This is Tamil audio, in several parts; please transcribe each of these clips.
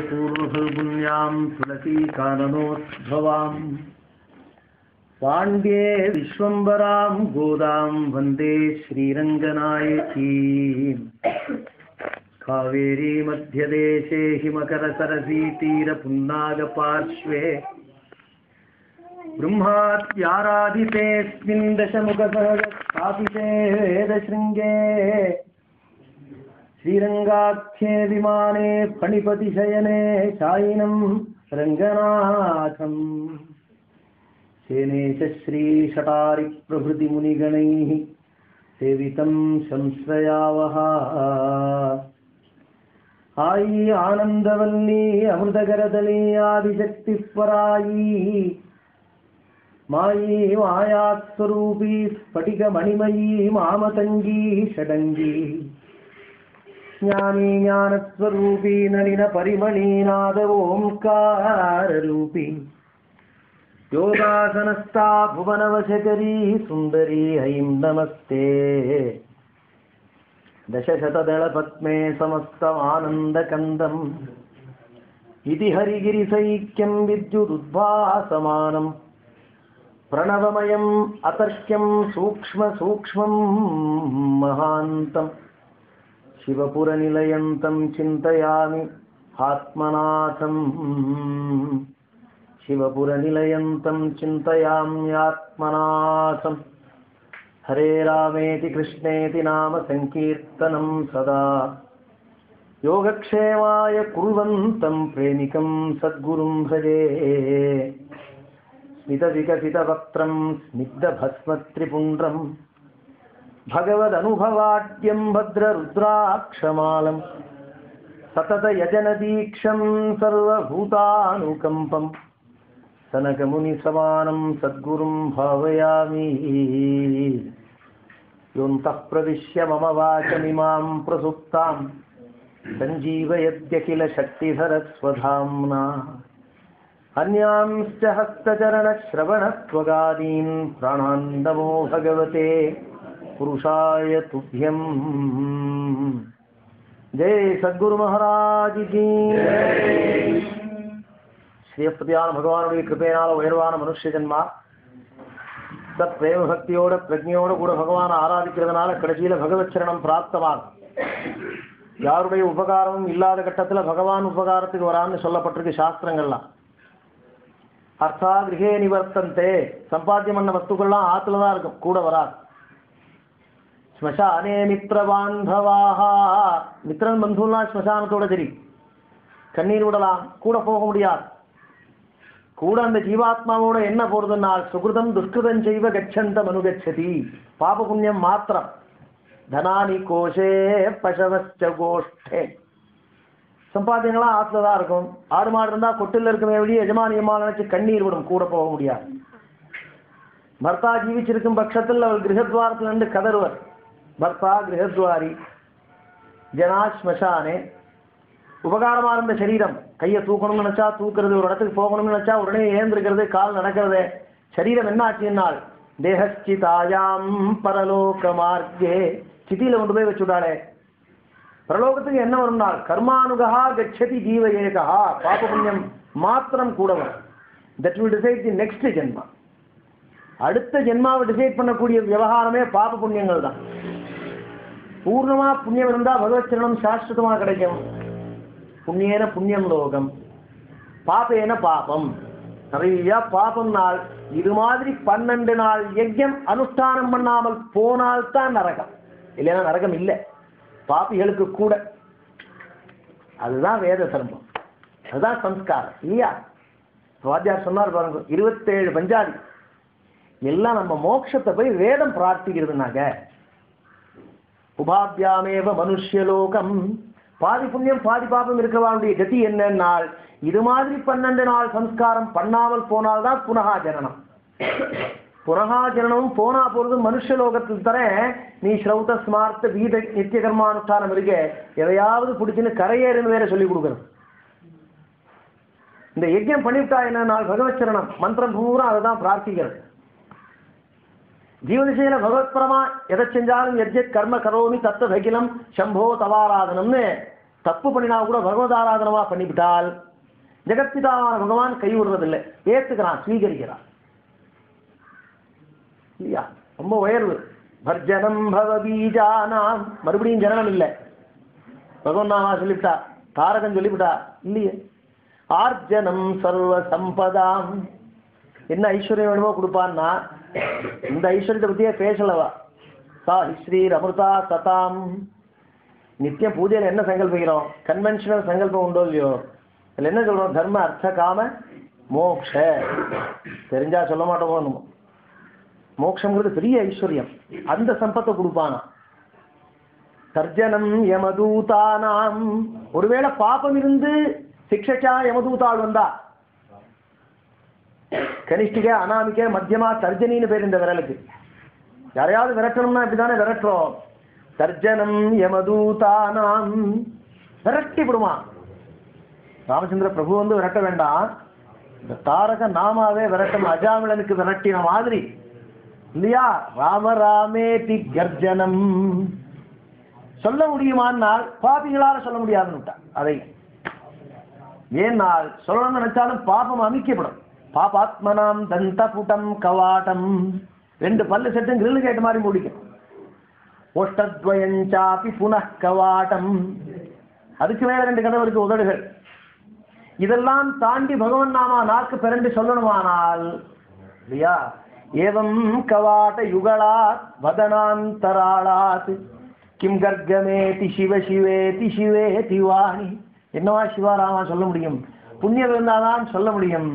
पूर्वफल्गुन्यां तुलसीकाननोद्भवां पाण्ड्ये विश्वम्बरां गोदां वन्दे श्रीरङ्गनायकीम् कावेरी मध्यदेशे हिमकरसरसीतीरपुन्नागपार्श्वे ब्रह्मात्याराधितेऽस्मिन् दशमुखसहस्रातिशे वेदशृङ्गे श्रीरङ्गाख्ये विमाने फणिपतिशयने शायिनं रङ्गनाथम् शेनेशश्रीषटारिप्रभृतिमुनिगणैः सेवितं संश्रयावः आयी आनन्दवल्ली अमृतकरतली आदिशक्तिपरायी मायी मायास्वरूपी स्फटिकमणिमयी मामतङ्गी षडङ्गी ज्ञानी ज्ञानस्वरूपी नलिनपरिमणीनाद ओंकाररूपी योगासनस्था भुवनवशकरी सुंदरी ऐं नमस्ते दशशतदलपद्मे समस्तमानन्दकन्दम् इति हरिगिरिसैक्यं विद्युदुद्भासमानं प्रणवमयम् अतर्क्यं सूक्ष्मसूक्ष्मं महान्तम् शिवपुरनिलयन्तं चिन्तयामि आत्मनाथम् शिवपुरनिलयन्तं चिन्तयाम्यात्मनाथम् हरे रामेति कृष्णेति नाम संकीर्तनं सदा योगक्षेमाय कुर्वन्तं प्रेमिकं सद्गुरुं भजे स्मितविकसितवक्त्रं स्निग्धभस्मत्रिपुण्ड्रम् भगवदनुभवाड्यं भद्ररुद्राक्षमालं सततयजनदीक्षं सर्वभूतानुकम्पं सनकमुनिसमानं सद्गुरुं भावयामि योऽन्तः प्रविश्य मम वाचमिमां प्रसुप्तां सञ्जीवयत्यखिलशक्तिधरस्वधाम्ना अन्यांश्च हस्तचरणश्रवणत्वगादीन् प्राणान् नमो भगवते पुरुषाय तुभ्यं जय सद्गुरु महाराज की श्रीपतियान भगवानुடைய கிருபையினால உயர்வான மனுஷ்ய ஜென்மா சத் பிரேம பக்தியோட பிரஜையோட கூட பகவானை ஆராதிக்கிறதுனால கடைசியில பகவத் சரணம் பிராப்தமாகும். யாருடைய உபகாரமும் இல்லாத கட்டத்தில் பகவான் உபகாரத்துக்கு வரான்னு சொல்லப்பட்டிருக்கு சாஸ்திரங்கள்லாம். அர்த்தா கிரகே நிவர்த்தந்தே, சம்பாத்தியம் பண்ண வஸ்துக்கள்லாம் ஆத்துல தான் இருக்கும், கூட வராது. ஸ்மசானே மித்ரபாந்தவாக, மித்ரன் பந்துலாம் ஸ்மசானத்தோட சரி, கண்ணீர் விடலாம், கூட போக முடியாது. கூட அந்த ஜீவாத்மாவோட என்ன போறதுனால் சுகிருதம் துஷ்கிருதம் செய்வ கச்சந்தம் அனுகச்சதி, பாப புண்ணியம் மாத்திரம். தனானி கோஷே பசவச்ச கோஷ்டே, சம்பாத்தியங்களாம் ஆத்துல தான் இருக்கும். ஆடு மாடு இருந்தா கொட்டில் இருக்குமே வழி எஜமானியமா நினைச்சு கண்ணீர் விடும், கூட போக முடியாது. பர்த்தா ஜீவிச்சிருக்கும் பட்சத்தில் அவள் கிரகத்வாரத்தில் நின்று கதறுவர். பர்த்தா கிரகத்வாரி ஜனா ஸ்மசானே. உபகாரமா இருந்த சரீரம், கையை தூக்கணும்னு நினைச்சா தூக்குறது, ஒரு இடத்துக்கு போகணும்னு நினைச்சா உடனே ஏந்திருக்கிறது, கால் நடக்கிறது. சரீரம் என்ன ஆச்சுன்னால் தேகஸ்சிதாயாம் பரலோக மார்க்கே, சிதியில கொண்டு போய் வச்சுட்டாளே. பரலோகத்துக்கு என்ன வரும்னால் கர்மானுகா கச்சதி ஜீவ ஏகா, பாப புண்ணியம் மாத்திரம் கூட வரும். That will decide the next ஜென்மா. அடுத்த ஜென்மாவை டிசைட் பண்ணக்கூடிய விவகாரமே பாப புண்ணியங்கள் தான். பூர்ணமா புண்ணியம் இருந்தா பகவத் சரணம் சாஸ்வதமா கிடைக்கும். புண்ணியேன புண்ணியம் லோகம், பாபேன பாபம். நிறைய பாபம் நாள். இது மாதிரி 12 நாள் யஜ்யம் அனுஷ்டானம் பண்ணாமல் போனால்தான் நரகம், இல்லைன்னா நரகம் இல்லை பாபிகளுக்கு கூட. அதுதான் வேத தர்மம், அதுதான் சம்ஸ்காரம் இல்லையா? வாத்தியார் சொன்னார் பாருங்க, 27 பஞ்சாதி எல்லாம் நம்ம மோட்சத்தை போய் வேதம் பிரார்த்திக்கிறதுனாக்க. உபாபியாமேவ மனுஷ்யலோகம், பாதி புண்ணியம் பாதி பாபம் இருக்கிறவாளுடைய கதி என்னன்னால் இது மாதிரி 12 நாள் சம்ஸ்காரம் பண்ணாமல் போனால்தான் புனகா ஜனனம். புனகா ஜனனமும் போனா போறது மனுஷலோகத்தில் தர. நீ ஸ்ரௌத ஸ்மார்த்த வீத நித்திய கர்மானுஷ்டானம் இருக்க, எதையாவது பிடிச்சுன்னு கரையேறுன்னு வேற சொல்லி கொடுக்கணும். இந்த யஜ்யம் பண்ணிவிட்டா என்ன, பகவத் சரணம் மந்திரம் பூரா அதுதான் பிரார்த்திக்கிறது. ஜீவனிசையில பகவத் பரமா எதை செஞ்சாலும் யஜ்யத் கர்ம கரோமி தத்துவ பகிலம் சம்போ தவாராதனம்னு தப்பு பண்ணினா கூட பகவத் ஆராதனமா பண்ணிவிட்டால் ஜெகத்பிதாவான பகவான் கை விடுறதில்லை, ஏத்துக்கிறான், ஸ்வீகரிக்கிறான் இல்லையா? ரொம்ப உயர்வு. பர்ஜனம் பவபீஜானாம், மறுபடியும் ஜனனம் இல்லை, பகவன் நாமா சொல்லிவிட்டா, தாரகன் சொல்லிவிட்டா இல்லையே. ஆர்ஜனம் சர்வ சம்பதாம், என்ன ஐஸ்வர்யம் வேணுமோ கொடுப்பான்னா இந்த ஐஸ்வர்யத்தை பத்தியே பேசலவா. சா ஸ்ரீர் அமிர்தா சதாம். நித்தியம் பூஜையில் என்ன சங்கல்பிக்கிறோம்? கன்வென்ஷனல் சங்கல்பம் உண்டோ இல்லையோ? அதில் என்ன சொல்றோம்? தர்ம அர்த்த காம மோக்ஷ. தெரிஞ்சா சொல்ல மாட்டோமோ, மோக்ஷங்கிறது பெரிய ஐஸ்வர்யம், அந்த சம்பத்தை கொடுப்பானா. தர்ஜனம் யமதூதானாம், ஒருவேளை பாபம் இருந்து சிக்ஷா யமதூதாள் வந்தா, கனிஷ்டிக அனாமிக்க மத்தியமா தர்ஜனின்னு பேர் இந்த விரலுக்கு. யாரையாவது விரட்டணும்னா இப்படிதானே விரட்டுறோம். தர்ஜனம் யமதூதானாம், விரட்டி விடுமா. ராமச்சந்திர பிரபு வந்து விரட்ட வேண்டாம், இந்த தாரக நாமாவே விரட்டும், அஜாமிளனுக்கு விரட்டின மாதிரி இல்லையா? ராம ராமேதி கர்ஜனம் சொல்ல முடியுமானால் பாபிகளால சொல்ல முடியாதுன்னு அதை. ஏனால் சொல்லணும்னு நினைச்சாலும் பாபம் அமைக்கப்படும். பாபாத்மனாம் தந்த புட்டம் கவாட்டம், 2 பல்லு செட்டும் கிரில் கேட்ட மாதிரி முடிக்கும். ஒஷ்டத்வயஞ்சாபி புனః கவாட்டம், அதுக்கு மேல 2 கதவு இருக்கு, உதடுகள். இதெல்லாம் தாண்டி பகவன் நாமா நாக்கு பிறண்டு சொல்லணுமானால் இல்லையா? ஏவம் கவாட்ட யுகளாத் வதனாந்தராளாத் கிம் கர்கமேதி சிவ சிவேதி சிவேதி வாணி. என்னவா சிவாராமா சொல்ல முடியும்? புண்ணியம் இருந்தாதான் சொல்ல முடியும்.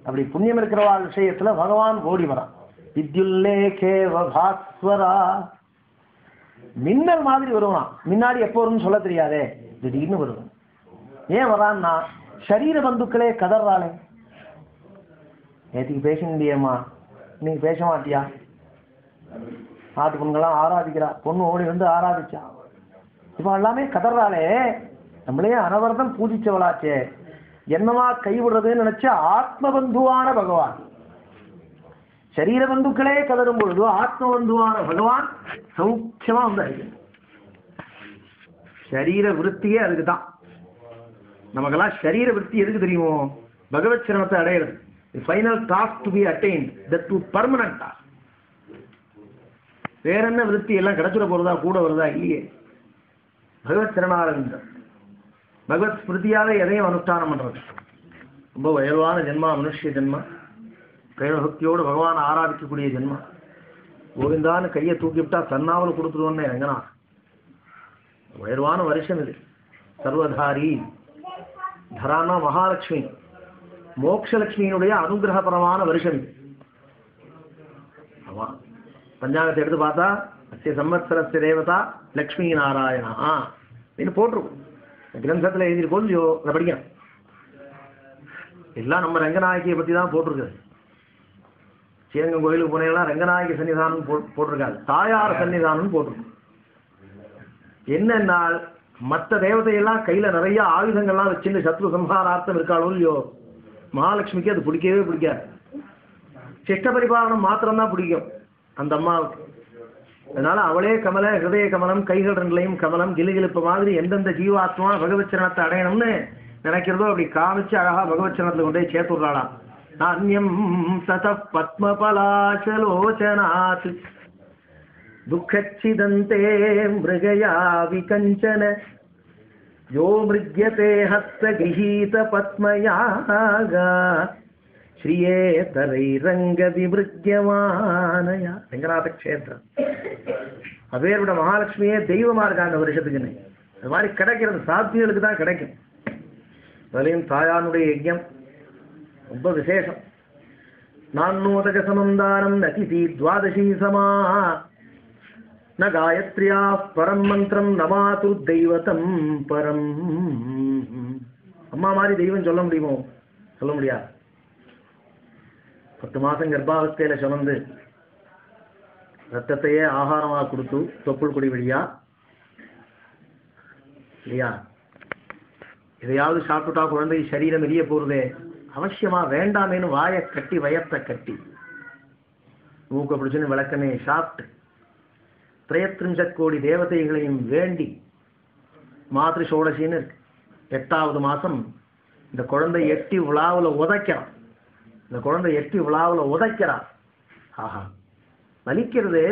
அப்படி புண்ணியம் இருக்கிறவா விஷயத்துல பகவான் ஓடி வரான். வித்யுல்லேகேவ பாஸ்வரா, மின்னல் மாதிரி வருவான். முன்னாடி எப்போ வரும்னு சொல்ல தெரியாதே, திடீர்னு வருவான். ஏன் வரான்னா சரீர பந்துக்களே கதறாளே. நேற்றுக்கு பேசினியம்மா, இன்னைக்கு பேச மாட்டியா? நாட்டு பொண்ணுங்களாம் ஆராதிக்கிறா, பொண்ணு ஓடி வந்து ஆராதிச்சா, இப்ப எல்லாமே கதறாளே. நம்மளே அனவரதம் பூஜிச்சவளாச்சே, என்னவா கைவிடுறதுன்னு நினைச்ச ஆத்மபந்துவான பகவான். சரீர பந்துக்களே கதரும் பொழுது ஆத்மபந்துவான பகவான் சௌக்கியமா வந்து சரீர விருத்தியே அதுக்குதான். நமக்கெல்லாம் சரீர விருத்தி எதுக்கு தெரியுமோ? பகவத் சரணத்தை அடையிறது. Final task to be attained, that to permanent task. வேற என்ன விருத்தி எல்லாம் கிடைச்சிட போறதா, கூட வருதா? இல்லையே. பகவத் சரணாரவிந்தம், பகவத் ஸ்மிருதியாவே எதையும் அனுஷ்டானம் பண்றது. ரொம்ப உயர்வான ஜென்மா, மனுஷ ஜென்மா, பிரேமபக்தியோடு பகவான் ஆராதிக்கக்கூடிய ஜென்மா. கோவிந்தான்னு கையை தூக்கிவிட்டா தன்னாவல் கொடுத்துருவோன்னே ரங்கனா. உயர்வான வருஷம் இது. சர்வதாரி, தரானா மகாலட்சுமி, மோக்ஷலட்சுமியினுடைய அனுகிரகபரமான வருஷம் இது. ஆமா, பஞ்சாங்கத்தை எடுத்து பார்த்தா அஸ்ய சம்வத்சரஸ்ய தேவதா லக்ஷ்மி நாராயணா அப்படின்னு போட்டிருக்கும். கிரந்தத்தில் எழுதியிருக்கோம் இல்லையோ, அதை படிக்கணும். எல்லாம் நம்ம ரங்கநாயகியை பற்றி தான் போட்டிருக்குது. ஸ்ரீரங்கம் கோயிலுக்கு போனீங்கன்னா ரங்கநாயகி சன்னிதானம் போட்டிருக்காது, தாயார் சன்னிதானம் போட்டிருக்கும். என்னன்னா மற்ற தேவதையெல்லாம் கையில நிறைய ஆயுதங்கள்லாம் வச்சுட்டு சத்ரு சம்ஹாரார்த்தம் இருக்காளோ இல்லையோ, மகாலட்சுமிக்கு அது பிடிக்கவே பிடிக்காது. சிஷ்ட பரிபாலனம் மாத்திரம்தான் பிடிக்கும் அந்த அம்மாவுக்கு. அதனால அவளே கமல, ஹிருதய கமலம், கைகள் 2லையும் கமலம், கிலுகிலுப்பு மாதிரி எந்தெந்த ஜீவாத்மா பகவத் சரணத்தை அடையணும்னு நினைக்கிறதோ அப்படி காமிச்சு அழகா பகவத் சரணத்துல கொண்டே சேர்த்துடுறாளாம். நான்யம் தத பத்மபலாசலோச்சனாத் துக்கச்சிதந்தே மிருகயா விகஞ்சன யோ மிருக்யதே ஹஸ்த கிரஹீத பத்மயாகா ஸ்ரீயே தரை ரங்க விமிருக்யமானயா. ரங்கநாத கஷேத்திரம் அவேரோட மகாலட்சுமியே தெய்வமா இருக்கா அந்த வருஷத்துக்குன்னு. அது மாதிரி கிடைக்கிறது சாத்தியர்களுக்கு தான் கிடைக்கும். அதுலேயும் தாயானுடைய யஜ்யம் ரொம்ப விசேஷம். நான்னோதக சமந்தானம் நதிதி துவாதசி சமா ந காயத்ரியா பரம் மந்திரம் நமாது தெய்வத்தம் பரம். அம்மா மாதிரி தெய்வம் சொல்ல முடியுமோ? சொல்ல முடியாது. 10 மாசம் கர்ப்பாவஸ்தையில சுமந்து ரத்தத்தையே ஆகாரமாக கொடுத்து தொப்புள் கொடி வழியா இல்லையா, எதையாவது சாப்பிட்டுட்டா குழந்தை சரீரம் எரிய போறதே, அவசியமா வேண்டாமேனு வாயை கட்டி வயத்தை கட்டி மூக்க பிடிச்சுன்னு விளக்கனே சாப்பிட்டு 33 கோடி தேவதைகளையும் வேண்டி மாத்ரு ஷோடசின்னு இருக்கு. 8வது மாதம் இந்த குழந்தை எட்டி விழாவில் உதைக்கிறான். இந்த குழந்தை எட்டி விழாவில் உதைக்கிறான். ஆஹா, வலிக்கிறது.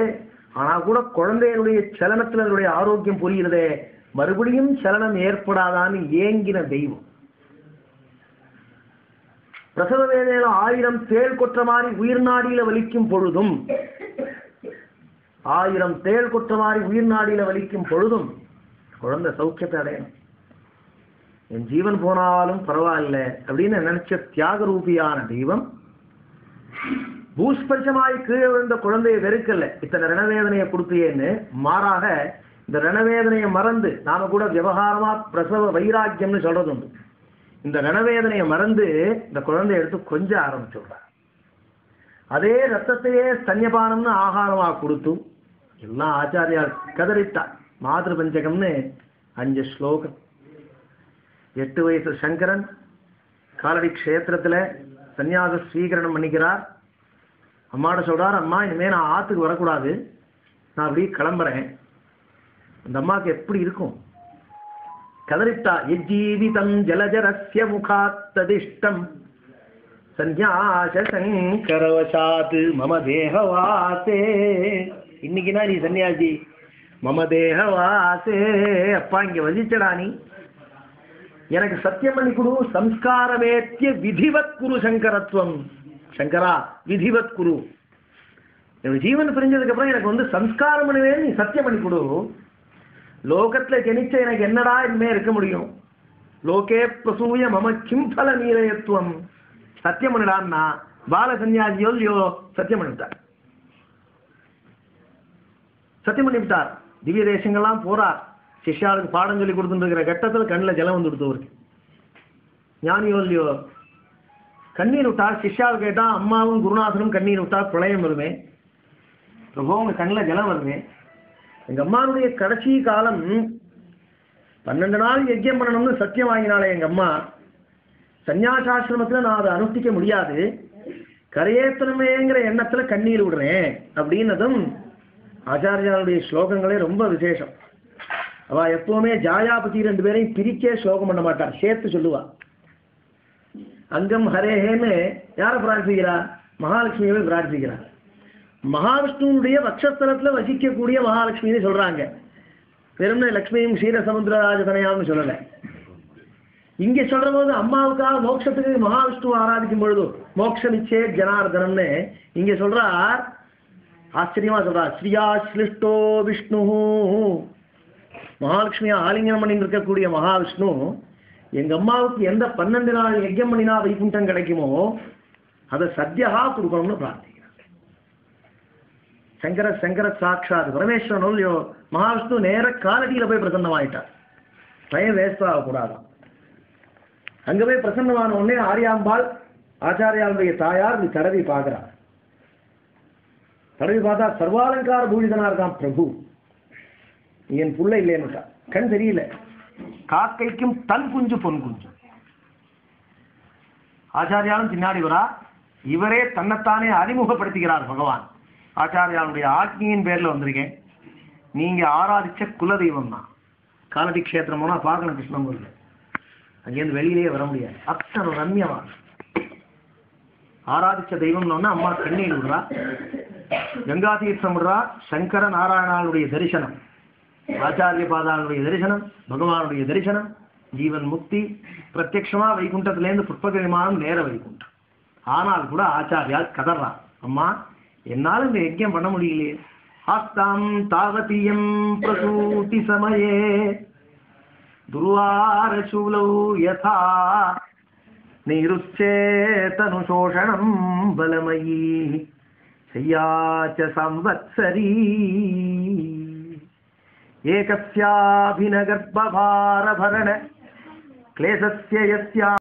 ஆனால் கூட குழந்தையினுடைய சலனத்தில் அதனுடைய ஆரோக்கியம் புரிகிறதே, மறுபடியும் சலனம் ஏற்படாதான்னு ஏங்கின தெய்வம். பிரசவ வேதனையில 1000 தேள் கொற்ற மாதிரி உயிர் நாடியில வலிக்கும் பொழுதும் 1000 தேள் கொற்ற மாதிரி உயிர் நாடியில வலிக்கும் பொழுதும் குழந்தை சௌக்கியத்தை அடையணும். என் ஜீவன் போனாலும் பரவாயில்ல அப்படின்னு நினைச்ச தியாக ரூபியான தெய்வம் பூஸ்பர்ஷமாய் கீழே விழுந்த குழந்தையை வெறுக்கல, இத்தனை ரணவேதனையை கொடுத்தியேன்னு. மாறாக இந்த ரணவேதனையை மறந்து, நாம கூட விவகாரமா பிரசவ வைராக்கியம்னு சொல்றது உண்டு. இந்த ரணவேதனையை மறந்து இந்த குழந்தைய எடுத்து கொஞ்சம் ஆரம்பிச்சுடுறார். அதே ரத்தத்தையே ஸ்தன்யபானம்னு ஆகாரமா கொடுத்து எல்லாம் ஆச்சாரியால் கதறிட்டார். மாத்ரு பஞ்சகம்னு 5 ஸ்லோகம். 8 வயசு சங்கரன் காலடி க்ஷேத்திரத்தில் சன்னியாச ஸ்வீகரணம் பண்ணிக்கிறார். அம்மாட்ட சொல்றார், அம்மா இனிமேல் நான் ஆற்றுக்கு வரக்கூடாது, நான் அப்படி கிளம்புறேன். அந்த அம்மாவுக்கு எப்படி இருக்கும்? கதறிட்டா. எஜ்ஜீவிதம் ஜலஜரஸ்ய முகாத்ததிஷ்டம் சந்நியாச சங்கரவசாத் மம தேகவாசே. இன்னைக்குனா நீ சன்னியாசி, மம தேகவாசே. அப்பா இங்க வசிச்சடா, நீ எனக்கு சத்தியம் பண்ணி கொடு. சம்ஸ்காரமேத்திய விதிவத் குரு சங்கரத்துவம். சங்கரா விதிவத் குரு. என்னோட ஜீவன் பிரிஞ்சதுக்கு அப்புறம் எனக்கு வந்து சம்ஸ்காரம் பண்ணுவேன், நீ சத்தியம் பண்ணி கொடு. லோகத்துல ஜனிச்ச எனக்கு என்னடா இனிமே இருக்க முடியும்? லோகே பிரசூய மம கிம் பல நீரயத்துவம். சத்தியம் பண்ணிடான்னா பால சன்னியாசியோ இல்லையோ சத்தியம் பண்ணிவிட்டார். சத்தியம் பண்ணிவிட்டார். திவ்ய தேசங்கள்லாம் போறார். சிஷ்யாளுக்கு பாடம் சொல்லி கொடுத்துட்டு இருக்கிற கட்டத்தில் கண்ணில் ஜலம் வந்து கொடுத்தவருக்கு. ஞானியோ இல்லையோ கண்ணீர் விட்டார். சிஷ்யாள் கேட்டா, அம்மாவும் குருநாதனும் கண்ணீர் விட்டா பிரளயம் வருமே, பிரபு உங்க கண்ணில் ஜலம் வருமே. எங்க அம்மாவுடைய கடைசி காலம் 12 நாள் யஜ்யம் பண்ணணும்னு சத்தியம் வாங்கினாலே எங்க அம்மா, சன்னியாசாசிரமத்தில் நான் அதை அனுஷ்டிக்க முடியாது, கரையேற்றணுமேங்கிற எண்ணத்துல கண்ணீர் விடுறேன் அப்படின்னதும் ஆச்சாரியாருடைய ஸ்லோகங்களே ரொம்ப விசேஷம். அவ எப்பவுமே ஜாயாபதி 2 பேரையும் பிரிச்சே ஸ்லோகம் பண்ண மாட்டார், சேர்த்து சொல்லுவா. அங்கம் ஹரேஹேன்னு யாரை பிரார்த்திக்கிறா? மகாலட்சுமியை பிரார்த்திக்கிறார். மகாவிஷ்ணுனுடைய வக்ஷஸ்தலத்துல வசிக்கக்கூடிய மகாலட்சுமின்னு சொல்றாங்க. வெறும் லட்சுமியும் க்ஷீரசமுத்திரராஜதனையான்னு சொல்லல. இங்க சொல்ற போது அம்மாவுக்காக மோட்சத்துக்கு மகாவிஷ்ணு ஆராதிக்கும் பொழுது மோட்சமிச்சே ஜனார்தனம்னு இங்க சொல்றார். ஆச்சரியமா சொல்றார். ஸ்ரீயாஸ்லிஷ்டோ விஷ்ணு. மகாலட்சுமியா ஆலிங்கனம் பண்ணி இருக்கக்கூடிய மகாவிஷ்ணு எங்க அம்மாவுக்கு எந்த 12 நாள் யஜ்யம் பண்ணினா வைகுண்டம் கிடைக்குமோ அதை சத்தியகா கொடுக்கணும்னு பிரார்த்திக்கிறார். சங்கர சாட்சாத் பரமேஸ்வரன் இல்லையோ மகாவிஷ்ணு நேர காலடியில போய் பிரசன்னமாயிட்டார். Time waste ஆகக்கூடாதான். அங்க போய் பிரசன்னமான உடனே ஆரியாம்பாள் ஆச்சாரியாளுடைய தாயார் நீ தடவி பார்க்கிறார். தடவி பார்த்தா சர்வாலங்கார பூஷிதனா இருக்கான் பிரபு. என் புள்ள இல்லைன்னு கண் தெரியல. காக்கைக்கும் தன் குஞ்சு பொன் குஞ்சு. ஆச்சாரியாலும் பின்னாடி வரா. இவரே தன்னைத்தானே அறிமுகப்படுத்துகிறார் பகவான். ஆச்சாரியாளுடைய ஆக்னியின் பேர்ல வந்திருக்கேன். நீங்க ஆராதிச்ச குலதெய்வம் தான். காலடி கஷேத்திரம் போனா பார்க்கணும் கிருஷ்ணமூர்த்தி. அங்கேருந்து வெளியிலேயே வர முடியாது. அத்தனை ரம்யமா ஆராதிச்ச தெய்வம்னு அம்மா கண்ணீர் விடுறா. கங்கா தீர்த்தம் விடுறா. சங்கர நாராயணாளுடைய தரிசனம், ஆச்சாரிய பாதாளுடைய தரிசனம், பகவானுடைய தரிசனம், ஜீவன் முக்தி, பிரத்யட்சமா வைகுண்டத்திலேருந்து புஷ்பக விமானம் நேர வைகுண்டம். ஆனால் கூட ஆச்சாரியால் கதறா, அம்மா என்னால இந்த யஜ்யம் பண்ண முடியலையே. ஆஸ்தாம் தாவதியம் பிரசூதி சமயே துர்வாரசூலௌ யதா நிருச்சேதனு சோஷணம் பலமயி சய்யாச்ச சம்வத்சரி ஏகஸ்யாபினகர்ப்பபாரபரண க்லேசஸ்ய யஸ்யா